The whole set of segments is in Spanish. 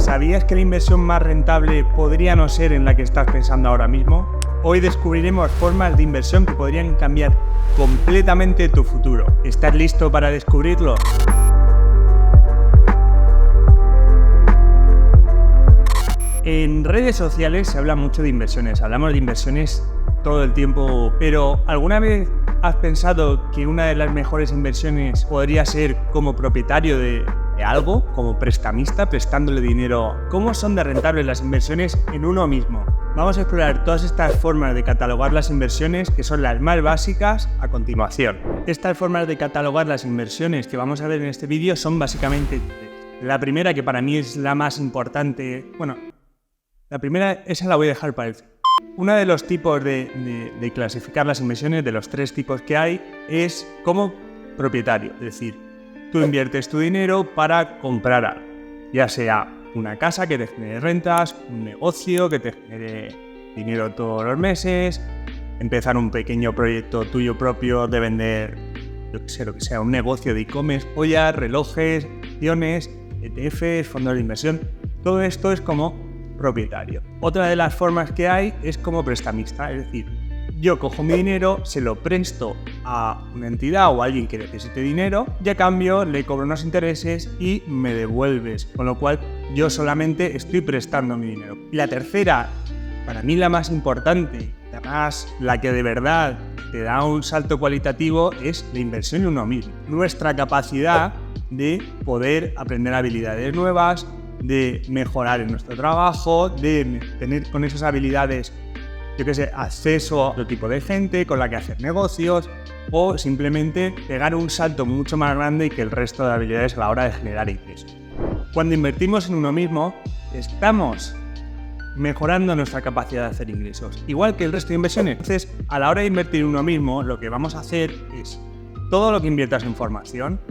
¿Sabías que la inversión más rentable podría no ser en la que estás pensando ahora mismo? Hoy descubriremos formas de inversión que podrían cambiar completamente tu futuro. ¿Estás listo para descubrirlo? En redes sociales se habla mucho de inversiones, hablamos de inversiones todo el tiempo, pero ¿alguna vez has pensado que una de las mejores inversiones podría ser como propietario de algo, como prestamista, prestándole dinero? ¿Cómo son de rentables las inversiones en uno mismo? Vamos a explorar todas estas formas de catalogar las inversiones, que son las más básicas, a continuación. Estas formas de catalogar las inversiones que vamos a ver en este vídeo son básicamente tres. La primera, que para mí es la más importante, la primera, esa la voy a dejar para el final. Uno de los tipos de clasificar las inversiones, de los tres tipos que hay, es como propietario. Es decir, tú inviertes tu dinero para comprar algo, ya sea una casa que te genere rentas, un negocio que te genere dinero todos los meses, empezar un pequeño proyecto tuyo propio de vender, lo que sea, un negocio de e-commerce, joyas, relojes, acciones, ETFs, fondos de inversión. Todo esto es como propietario. Otra de las formas que hay es como prestamista, es decir, yo cojo mi dinero, se lo presto a una entidad o a alguien que necesite dinero y a cambio le cobro unos intereses y me devuelves, con lo cual yo solamente estoy prestando mi dinero. Y la tercera, para mí la más importante, además la que de verdad te da un salto cualitativo, es la inversión en uno mismo. Nuestra capacidad de poder aprender habilidades nuevas, de mejorar en nuestro trabajo, de tener con esas habilidades, acceso a otro tipo de gente con la que hacer negocios o simplemente pegar un salto mucho más grande que el resto de habilidades a la hora de generar ingresos. Cuando invertimos en uno mismo, estamos mejorando nuestra capacidad de hacer ingresos, igual que el resto de inversiones. Entonces, a la hora de invertir en uno mismo, lo que vamos a hacer es todo lo que inviertas en formación,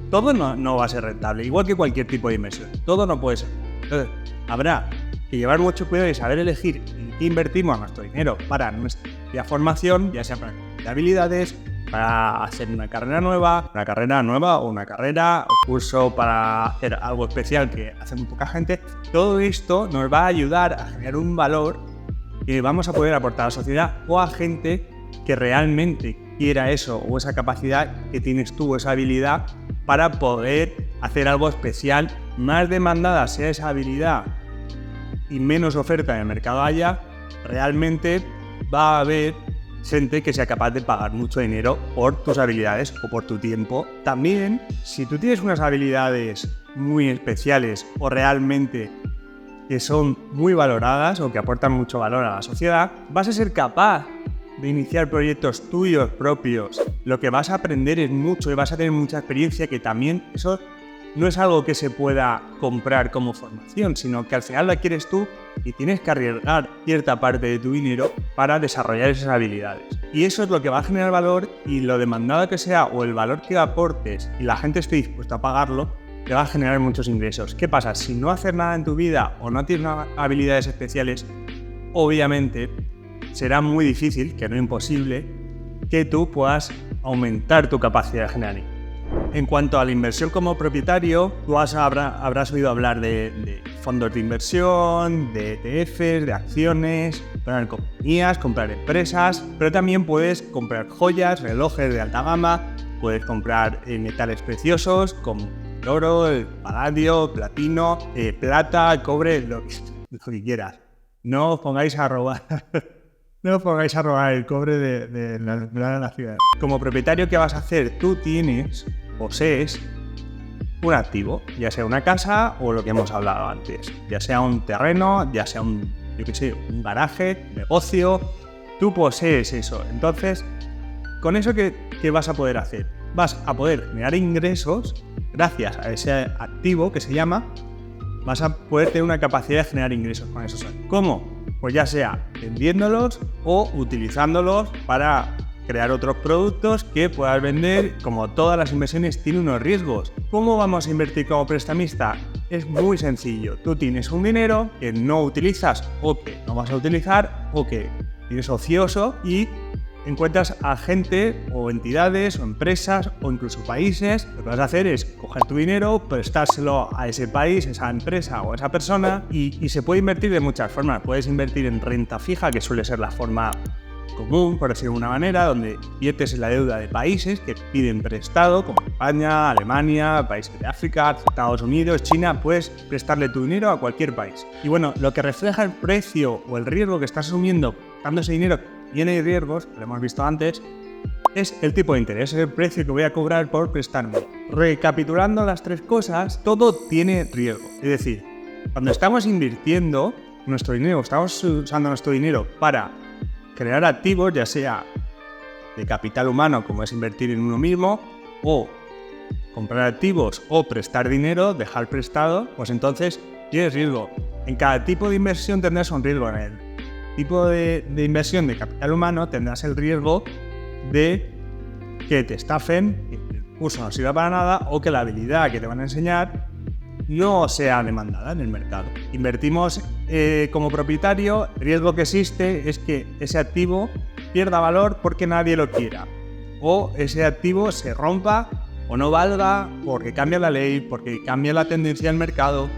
todo no va a ser rentable, igual que cualquier tipo de inversión. Todo no puede ser. Entonces, habrá que llevar mucho cuidado y saber elegir en qué invertimos nuestro dinero para nuestra formación, ya sea para habilidades, para hacer una carrera nueva o una carrera o curso para hacer algo especial que hace muy poca gente. Todo esto nos va a ayudar a generar un valor que vamos a poder aportar a la sociedad o a gente que realmente quiera eso o esa capacidad que tienes tú, esa habilidad, para poder hacer algo especial. Más demandada sea esa habilidad y menos oferta en el mercado haya, realmente va a haber gente que sea capaz de pagar mucho dinero por tus habilidades o por tu tiempo. También, si tú tienes unas habilidades muy especiales o realmente que son muy valoradas o que aportan mucho valor a la sociedad, vas a ser capaz de iniciar proyectos tuyos propios. Lo que vas a aprender es mucho y vas a tener mucha experiencia, que también eso no es algo que se pueda comprar como formación, sino que al final la quieres tú y tienes que arriesgar cierta parte de tu dinero para desarrollar esas habilidades. Y eso es lo que va a generar valor, y lo demandado que sea o el valor que aportes y la gente esté dispuesta a pagarlo, te va a generar muchos ingresos. ¿Qué pasa? Si no haces nada en tu vida o no tienes habilidades especiales, obviamente será muy difícil, que no imposible, que tú puedas aumentar tu capacidad de generar ingresos. En cuanto a la inversión como propietario, tú habrás oído hablar de fondos de inversión, de ETFs, de acciones, comprar compañías, comprar empresas, pero también puedes comprar joyas, relojes de alta gama, puedes comprar metales preciosos como el oro, el paladio, platino, plata, cobre, lo que quieras. No os pongáis a robar. No os pongáis a robar el cobre de la ciudad. Como propietario, ¿qué vas a hacer? Tú posees un activo, ya sea una casa o lo que hemos hablado antes, ya sea un terreno, ya sea un garaje, un negocio. Tú posees eso. Entonces, con eso, ¿qué vas a poder hacer? Vas a poder generar ingresos gracias a ese activo que se llama. Vas a poder tener una capacidad de generar ingresos con esos activos. ¿Cómo? Pues ya sea vendiéndolos o utilizándolos para crear otros productos que puedas vender. Como todas las inversiones, tiene unos riesgos. ¿Cómo vamos a invertir como prestamista? Es muy sencillo. Tú tienes un dinero que no utilizas o que no vas a utilizar o que tienes ocioso y encuentras a gente o entidades o empresas o incluso países. Lo que vas a hacer es coger tu dinero, prestárselo a ese país, esa empresa o esa persona y se puede invertir de muchas formas. Puedes invertir en renta fija, que suele ser la forma común, por decirlo de una manera, donde inviertes en la deuda de países que piden prestado, como España, Alemania, países de África, Estados Unidos, China. Puedes prestarle tu dinero a cualquier país. Y bueno, lo que refleja el precio o el riesgo que estás asumiendo dando ese dinero tiene riesgos, lo hemos visto antes, es el tipo de interés, es el precio que voy a cobrar por prestarme. Recapitulando las tres cosas, todo tiene riesgo. Es decir, cuando estamos invirtiendo nuestro dinero, estamos usando nuestro dinero para crear activos, ya sea de capital humano, como es invertir en uno mismo, o comprar activos o prestar dinero, dejar prestado, pues entonces tienes riesgo. En cada tipo de inversión tendrás un riesgo. En el tipo de inversión de capital humano tendrás el riesgo de que te estafen, que el curso no sirva para nada o que la habilidad que te van a enseñar no sea demandada en el mercado. Invertimos como propietario, el riesgo que existe es que ese activo pierda valor porque nadie lo quiera, o ese activo se rompa o no valga porque cambia la ley, porque cambia la tendencia del mercado,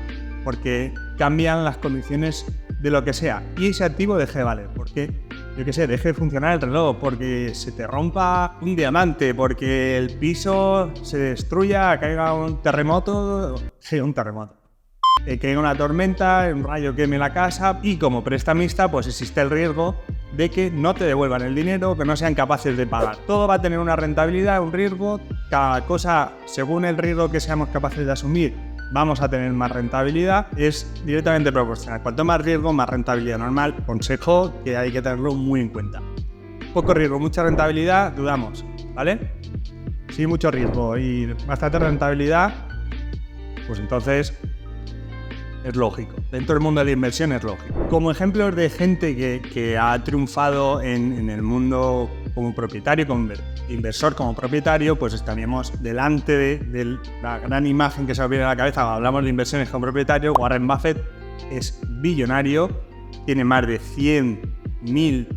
porque cambian las condiciones de lo que sea, y ese activo deje de valer, porque, yo qué sé, deje de funcionar el reloj, porque se te rompa un diamante, porque el piso se destruya, caiga un terremoto, caiga una tormenta, un rayo queme la casa, y como prestamista pues existe el riesgo de que no te devuelvan el dinero, que no sean capaces de pagar. Todo va a tener una rentabilidad, un riesgo, cada cosa según el riesgo que seamos capaces de asumir vamos a tener más rentabilidad, es directamente proporcional. Cuanto más riesgo, más rentabilidad normal. Consejo que hay que tenerlo muy en cuenta. Poco riesgo, mucha rentabilidad, dudamos, ¿vale? Sí, mucho riesgo y bastante rentabilidad, pues entonces es lógico. Dentro del mundo de la inversión es lógico. Como ejemplos de gente que ha triunfado en el mundo como propietario, como inversor, como propietario, pues estaríamos delante de la gran imagen que se nos viene a la cabeza cuando hablamos de inversiones como propietario. Warren Buffett es billonario, tiene más de 1000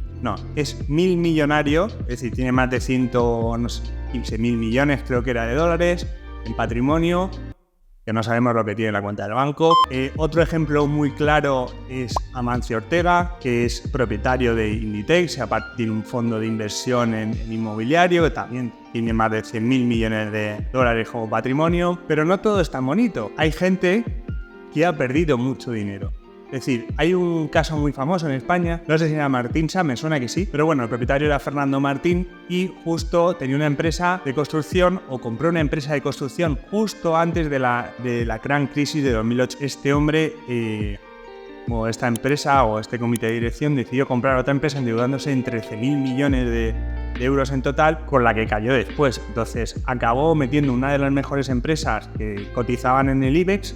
millonario, es decir, tiene más de 15.000 millones, creo que era de dólares, en patrimonio, que no sabemos lo que tiene en la cuenta del banco. Otro ejemplo muy claro es Amancio Ortega, que es propietario de Inditex, y aparte tiene un fondo de inversión en inmobiliario, que también tiene más de 100.000 millones de dólares como patrimonio. Pero no todo es tan bonito. Hay gente que ha perdido mucho dinero. Es decir, hay un caso muy famoso en España, no sé si era Martín Sá, me suena que sí, pero bueno, el propietario era Fernando Martín y justo tenía una empresa de construcción o compró una empresa de construcción justo antes de la gran crisis de 2008. Este hombre, o esta empresa o este comité de dirección decidió comprar otra empresa endeudándose en 13.000 millones de euros en total, con la que cayó después. Entonces acabó metiendo una de las mejores empresas que cotizaban en el IBEX,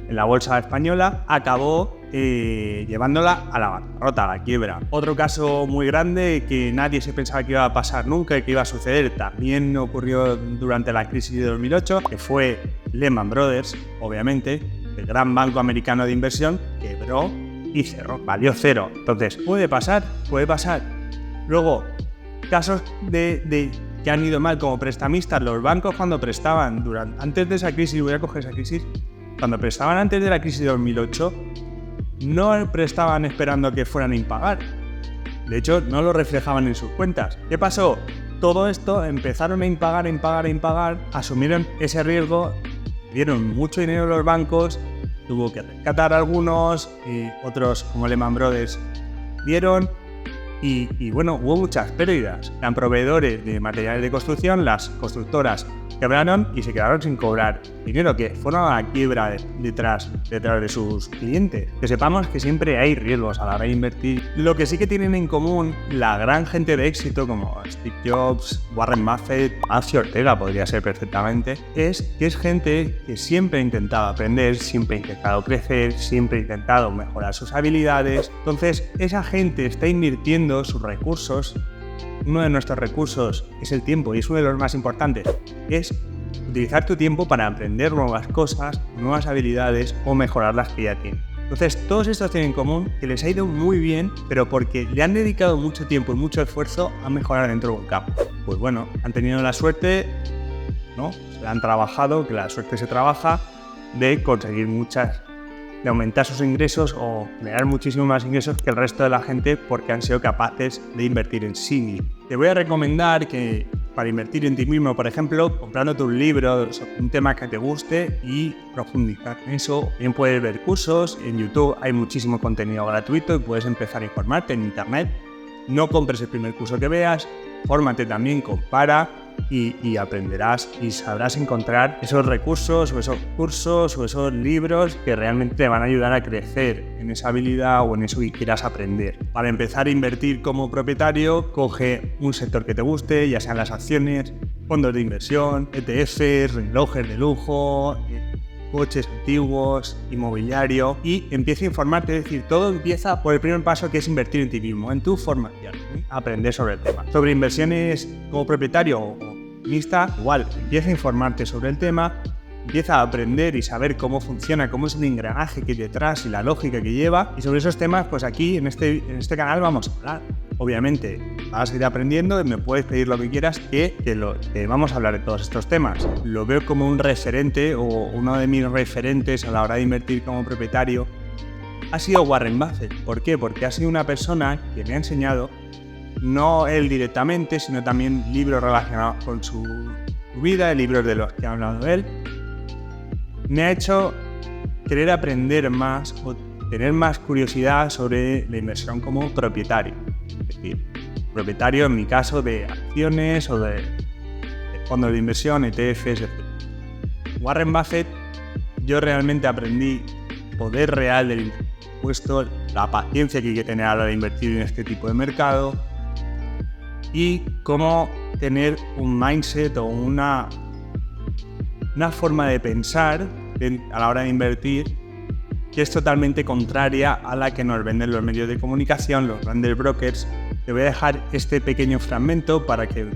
en la bolsa española, acabó llevándola a la bancarrota, a la quiebra. Otro caso muy grande que nadie se pensaba que iba a pasar nunca y que iba a suceder, también ocurrió durante la crisis de 2008, que fue Lehman Brothers, obviamente, el gran banco americano de inversión, quebró y cerró, valió cero. Entonces, puede pasar. Luego, casos de que han ido mal como prestamistas, los bancos cuando prestaban antes de esa crisis, voy a coger esa crisis, cuando prestaban antes de la crisis de 2008, no prestaban esperando que fueran a impagar. De hecho, no lo reflejaban en sus cuentas. ¿Qué pasó? Todo esto empezaron a impagar, asumieron ese riesgo, dieron mucho dinero a los bancos, tuvo que rescatar algunos, otros como Lehman Brothers dieron, y bueno, hubo muchas pérdidas. Eran proveedores de materiales de construcción, las constructoras quebraron y se quedaron sin cobrar dinero, que fueron a la quiebra detrás de sus clientes. Que sepamos que siempre hay riesgos a la hora de invertir. Lo que sí que tienen en común la gran gente de éxito como Steve Jobs, Warren Buffett, Amancio Ortega podría ser perfectamente, es que es gente que siempre ha intentado aprender, siempre ha intentado crecer, siempre ha intentado mejorar sus habilidades. Entonces, esa gente está invirtiendo sus recursos. Uno de nuestros recursos es el tiempo y es uno de los más importantes. Es utilizar tu tiempo para aprender nuevas cosas, nuevas habilidades o mejorar las que ya tienes. Entonces, todos estos tienen en común que les ha ido muy bien, pero porque le han dedicado mucho tiempo y mucho esfuerzo a mejorar dentro de un campo. Pues bueno, han tenido la suerte, ¿no? Se han trabajado, que la suerte se trabaja, de conseguir de aumentar sus ingresos o generar muchísimo más ingresos que el resto de la gente porque han sido capaces de invertir en sí mismos. Te voy a recomendar que para invertir en ti mismo, por ejemplo, comprándote un libro sobre un tema que te guste y profundizar en eso. Bien puedes ver cursos, en YouTube hay muchísimo contenido gratuito y puedes empezar a informarte en internet. No compres el primer curso que veas, fórmate también, compara y aprenderás y sabrás encontrar esos recursos o esos cursos o esos libros que realmente te van a ayudar a crecer en esa habilidad o en eso que quieras aprender. Para empezar a invertir como propietario, coge un sector que te guste, ya sean las acciones, fondos de inversión, ETFs, relojes de lujo, coches antiguos, inmobiliario, y empieza a informarte. Es decir, todo empieza por el primer paso, que es invertir en ti mismo, en tu formación, aprender sobre el tema. Sobre inversiones como propietario o mixta, igual, empieza a informarte sobre el tema, empieza a aprender y saber cómo funciona, cómo es el engranaje que hay detrás y la lógica que lleva, y sobre esos temas, pues aquí en este canal vamos a hablar. Obviamente vas a ir aprendiendo y me puedes pedir lo que quieras que vamos a hablar de todos estos temas. Lo veo como un referente o uno de mis referentes a la hora de invertir como propietario ha sido Warren Buffett. ¿Por qué? Porque ha sido una persona que me ha enseñado, no él directamente, sino también libros relacionados con su vida, libros de los que ha hablado él. Me ha hecho querer aprender más o tener más curiosidad sobre la inversión como propietario. Es decir, propietario en mi caso de acciones o de fondos de inversión, ETFs, etc. Warren Buffett, yo realmente aprendí el poder real del impuesto, la paciencia que hay que tener a la hora de invertir en este tipo de mercado y cómo tener un mindset o una forma de pensar a la hora de invertir que es totalmente contraria a la que nos venden los medios de comunicación, los grandes brokers. Te voy a dejar este pequeño fragmento para que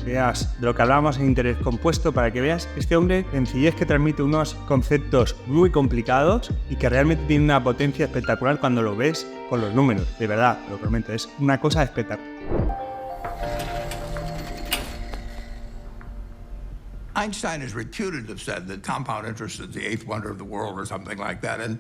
veas de lo que hablábamos en interés compuesto, para que veas este hombre sencillez que transmite unos conceptos muy complicados y que realmente tiene una potencia espectacular cuando lo ves con los números. De verdad, lo prometo, es una cosa espectacular. Einstein is reputed to have said that compound interest is the eighth wonder of the world or something like that. And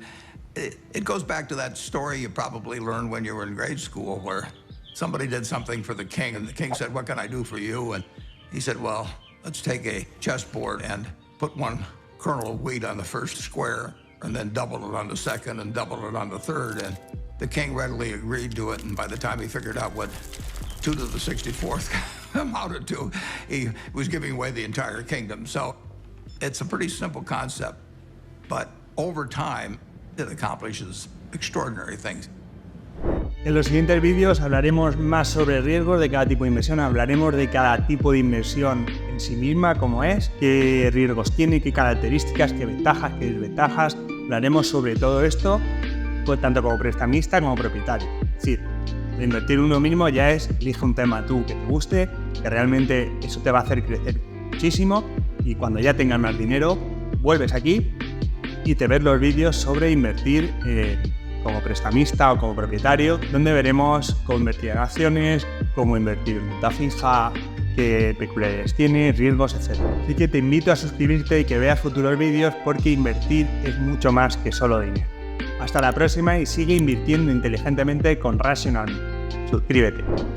it goes back to that story you probably learned when you were in grade school where somebody did something for the king and the king said, "What can I do for you?" And he said, "Well, let's take a chessboard and put one kernel of wheat on the first square and then double it on the second and double it on the third." And the king readily agreed to it. And by the time he figured out what 2 to the 64th amounted to, he was giving away the entire kingdom. So it's a pretty simple concept, but over time, it accomplishes extraordinary things. En los siguientes vídeos hablaremos más sobre riesgos de cada tipo de inversión, hablaremos de cada tipo de inversión en sí misma, cómo es, qué riesgos tiene, qué características, qué ventajas, qué desventajas. Hablaremos sobre todo esto, pues, tanto como prestamista como propietario. Es decir, de invertir uno mismo ya es, elige un tema tú que te guste, que realmente eso te va a hacer crecer muchísimo, y cuando ya tengas más dinero, vuelves aquí y te ves los vídeos sobre invertir como prestamista o como propietario, donde veremos cómo invertir en acciones, cómo invertir en renta fija, qué peculiaridades tiene, riesgos, etc. Así que te invito a suscribirte y que veas futuros vídeos, porque invertir es mucho más que solo dinero. Hasta la próxima y sigue invirtiendo inteligentemente con Rational. Suscríbete.